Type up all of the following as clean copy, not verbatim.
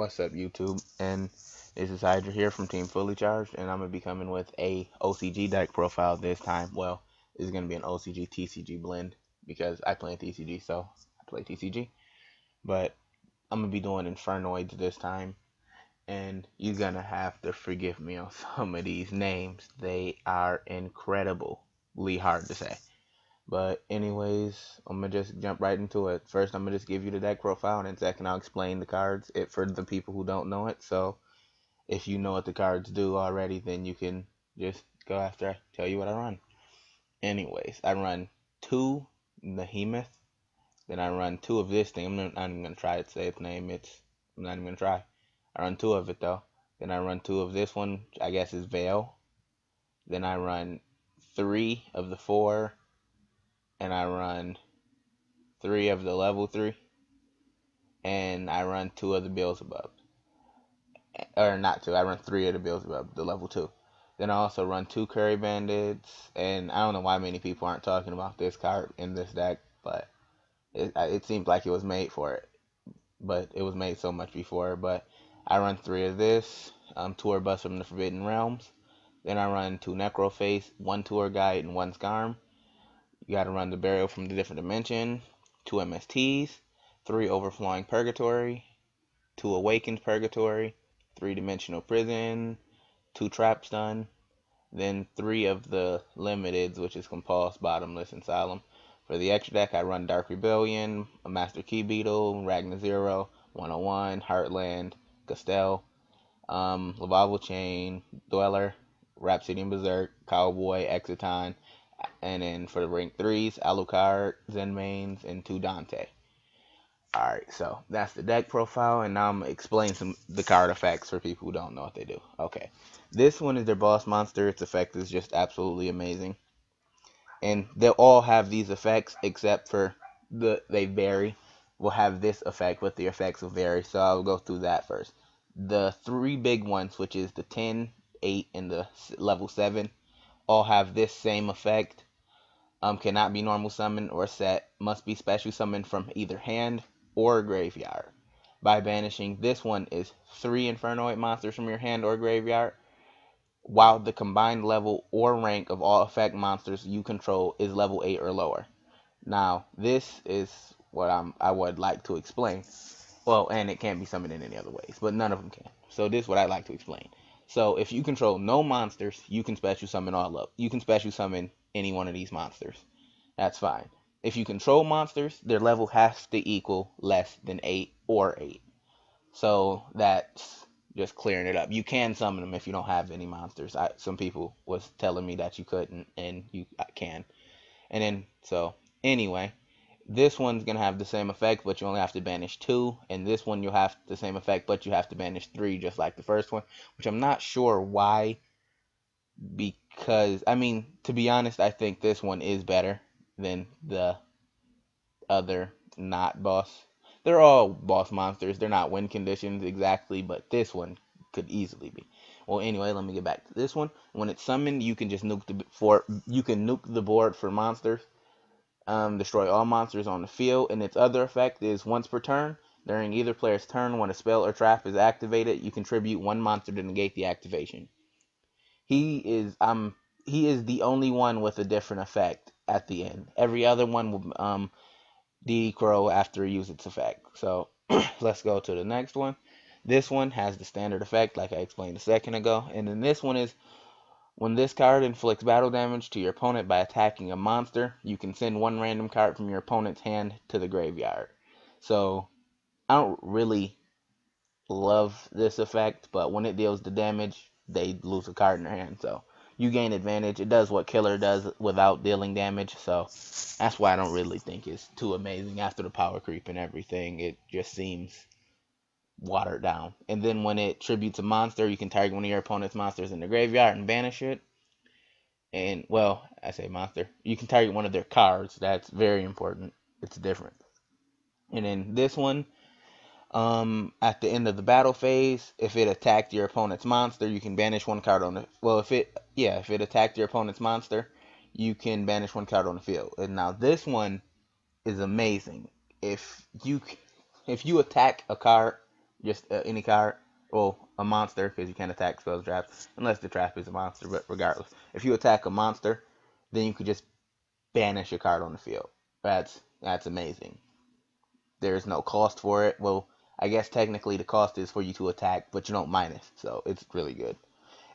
What's up, YouTube? And this is Hydra here from Team Fully Charged, and I'm gonna be coming with a OCG deck profile this time. Well, it's gonna be an OCG TCG blend because I play TCG, so I play TCG. But I'm gonna be doing Infernoids this time, and you're gonna have to forgive me on some of these names. They are incredibly hard to say. But anyways, I'm gonna just jump right into it. First, I'm gonna just give you the deck profile, and then second, I'll explain the cards for the people who don't know it. So if you know what the cards do already, then you can just go after I tell you what I run. Anyways, I run two Behemoth, then I run two of this thing. I'm not even gonna try to say its name. I'm not even gonna try. I run two of it though. Then I run two of this one, which I guess is Veil. Then I run three of the four. And I run three of the level 3, and I run two of the Beelzebub. Or not two, I run three of the Beelzebub, the level 2. Then I also run two Curry Bandits, and I don't know why many people aren't talking about this card in this deck, but it seems like it was made for it. But it was made so much before. But I run three of this, Tour Bus from the Forbidden Realms. Then I run two Necroface, one Tour Guide, and one Scarm. You got to run the Burial from the Different Dimension, two MSTs, three Overflowing Purgatory, two Awakened Purgatory, three-dimensional Prison, two Trap Stun, then three of the Limiteds, which is Compulse, Bottomless, and Solemn. For the extra deck, I run Dark Rebellion, a Master Key Beetle, Ragnar Zero, 101, Heartland, Castell, Lavalval Chain, Dweller, Rhapsodian Berserk, Cowboy, Exiton, and then for the rank 3s, Alucard, Zenmaines, and two Dante. Alright, so that's the deck profile, and now I'm going to explain the card effects for people who don't know what they do. Okay, this one is their boss monster. Its effect is just absolutely amazing. And they'll all have these effects, except for they vary. Will have this effect, but the effects will vary, so I'll go through that first. The three big ones, which is the 10, 8, and the level 7, all have this same effect. Cannot be normal summoned or set. Must be special summoned from either hand or graveyard. By banishing, this one is 3 Infernoid monsters from your hand or graveyard, while the combined level or rank of all effect monsters you control is level 8 or lower. Now, this is what I would like to explain. Well, and it can't be summoned in any other ways, but none of them can. So this is what I'd like to explain. So if you control no monsters, you can special summon all up. You can special summon any one of these monsters. That's fine. If you control monsters, their level has to equal less than 8 or 8. So that's just clearing it up. You can summon them if you don't have any monsters. Some people was telling me that you couldn't, and you can. And then, so anyway, this one's going to have the same effect, but you only have to banish 2. And this one, you'll have the same effect, but you have to banish 3, just like the first one. Which I'm not sure why. Because, I mean, to be honest, I think this one is better than the other not boss. They're all boss monsters. They're not win conditions exactly, but this one could easily be. Well, anyway, let me get back to this one. When it's summoned, you can just nuke the board for monsters. Destroy all monsters on the field, and its other effect is once per turn, during either player's turn, when a spell or trap is activated, you contribute one monster to negate the activation. He is the only one with a different effect at the end. Every other one will decrow after it uses its effect. So let's go to the next one. This one has the standard effect, like I explained a second ago, and then this one is, when this card inflicts battle damage to your opponent by attacking a monster, you can send one random card from your opponent's hand to the graveyard. So, I don't really love this effect, but when it deals the damage, they lose a card in their hand. So, you gain advantage. It does what Killer does without dealing damage. So, that's why I don't really think it's too amazing. After the power creep and everything, it just seems watered down. And then when it tributes a monster, you can target one of your opponent's monsters in the graveyard and banish it. And, well, I say monster. You can target one of their cards. That's very important. It's different. And then this one, at the end of the battle phase, if it attacked your opponent's monster, you can banish one card on the... Well, if it attacked your opponent's monster, you can banish one card on the field. And now this one is amazing. If you attack a card, Just any card. Well, a monster, because you can't attack spells traps unless the trap is a monster. But regardless, if you attack a monster, then you could just banish a card on the field. That's amazing. There's no cost for it. Well, I guess technically the cost is for you to attack, but you don't minus, so it's really good.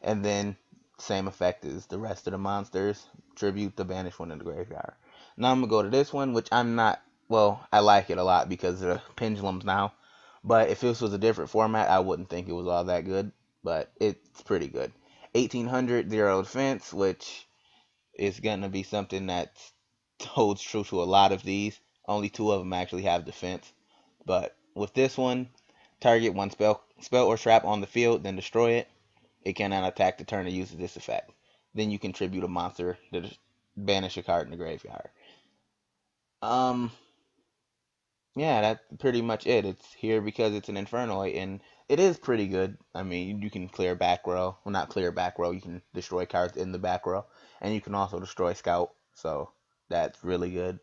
And then same effect as the rest of the monsters. Tribute the banished one in the graveyard. Now I'm gonna go to this one, which I'm not. Well, I like it a lot because of the pendulums now. But if this was a different format, I wouldn't think it was all that good. But it's pretty good. 1800 zero defense, which is gonna be something that holds true to a lot of these. Only two of them actually have defense. But with this one, target one spell or trap on the field, then destroy it. It cannot attack the turn it uses this effect. Then you contribute a monster to banish a card in the graveyard. Um, yeah, that's pretty much it. It's here because it's an Infernoid, and it is pretty good. I mean, you can clear back row. Well, not clear back row. You can destroy cards in the back row, and you can also destroy Scout. So that's really good.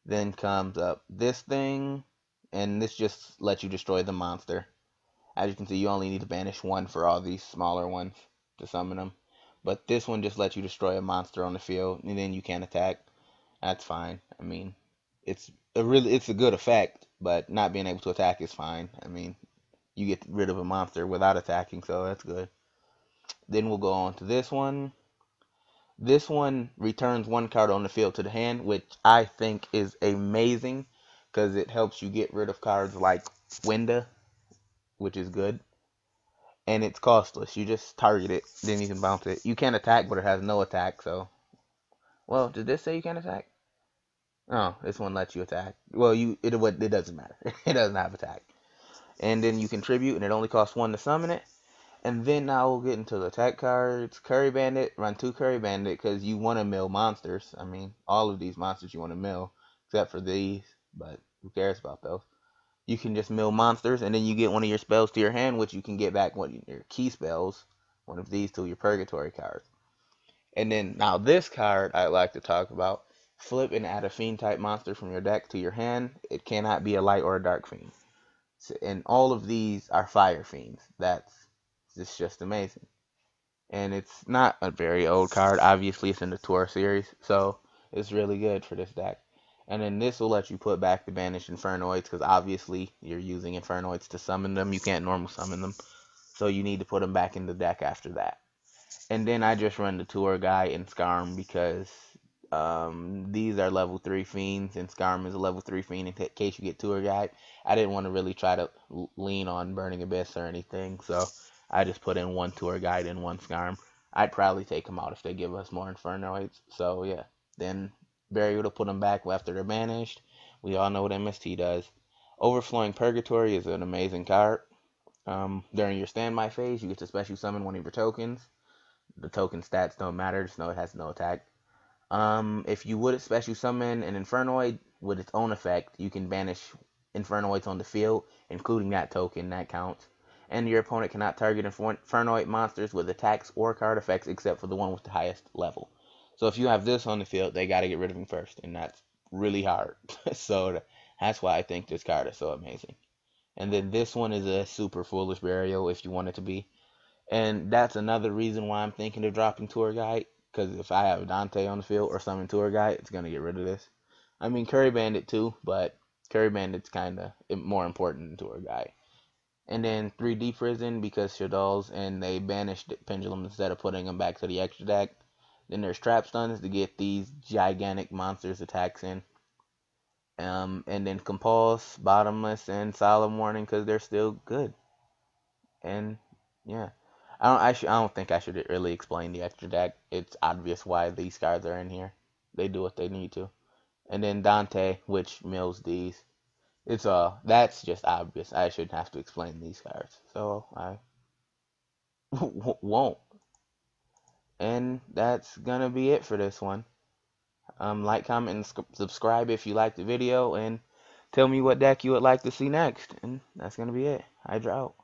Then comes up this thing, and this just lets you destroy the monster. As you can see, you only need to banish one for all these smaller ones to summon them. But this one just lets you destroy a monster on the field, and then you can't attack. That's fine. I mean, it's a good effect, but not being able to attack is fine. I mean, you get rid of a monster without attacking, so that's good. Then we'll go on to this one. This one returns one card on the field to the hand, which I think is amazing because it helps you get rid of cards like Winda, which is good. And it's costless. You just target it, then you can bounce it. You can't attack, but it has no attack, so. Well, did this say you can't attack? Oh, this one lets you attack. Well, it doesn't matter. It doesn't have attack. And then you contribute, and it only costs one to summon it. And then now we'll get into the attack cards. Curry Bandit, run 2 Curry Bandit, because you want to mill monsters. I mean, all of these monsters you want to mill, except for these, but who cares about those? You can just mill monsters, and then you get one of your spells to your hand, which you can get back one of your key spells, one of these to your purgatory cards. And then, now this card I'd like to talk about. Flip and add a fiend type monster from your deck to your hand. It cannot be a light or a dark fiend. So, and all of these are fire fiends. It's just amazing. And it's not a very old card. Obviously, it's in the Tour series, so it's really good for this deck. And then this will let you put back the banished Infernoids, because obviously you're using Infernoids to summon them. You can't normal summon them, so you need to put them back in the deck after that. And then I just run the Tour guy and Skarm because these are level 3 fiends, and Skarm is a level 3 fiend in case you get Tour guide. I didn't want to really try to lean on Burning Abyss or anything, so I just put in one Tour guide and one Skarm. I'd probably take them out if they give us more Infernoids. So yeah, then Barrier to put them back after they're banished. We all know what MST does. Overflowing Purgatory is an amazing card. During your standby phase, you get to special summon one of your tokens. The token stats don't matter, just know it has no attack. If you would special summon an Infernoid with its own effect, you can banish Infernoids on the field, including that token, that counts. And your opponent cannot target Infernoid monsters with attacks or card effects except for the one with the highest level. So if you have this on the field, they gotta get rid of him first, and that's really hard. So that's why I think this card is so amazing. And then this one is a super foolish burial if you want it to be. And that's another reason why I'm thinking of dropping Tour Guide, because if I have Dante on the field or summon Tour Guide, it's going to get rid of this. I mean, Curry Bandit too, but Curry Bandit's kind of more important than Tour Guide. And then 3D Prison because Shaddolls, and they banished Pendulum instead of putting them back to the extra deck. Then there's Trap Stuns to get these gigantic monsters attacks in. And then Compulse, Bottomless, and Solemn Warning because they're still good. And yeah. I don't think I should really explain the extra deck. It's obvious why these cards are in here. They do what they need to. And then Dante, which mills these. That's just obvious. I shouldn't have to explain these cards. So I won't. And that's gonna be it for this one. Like, comment, and subscribe if you liked the video, and tell me what deck you would like to see next. And that's gonna be it. Hydra out.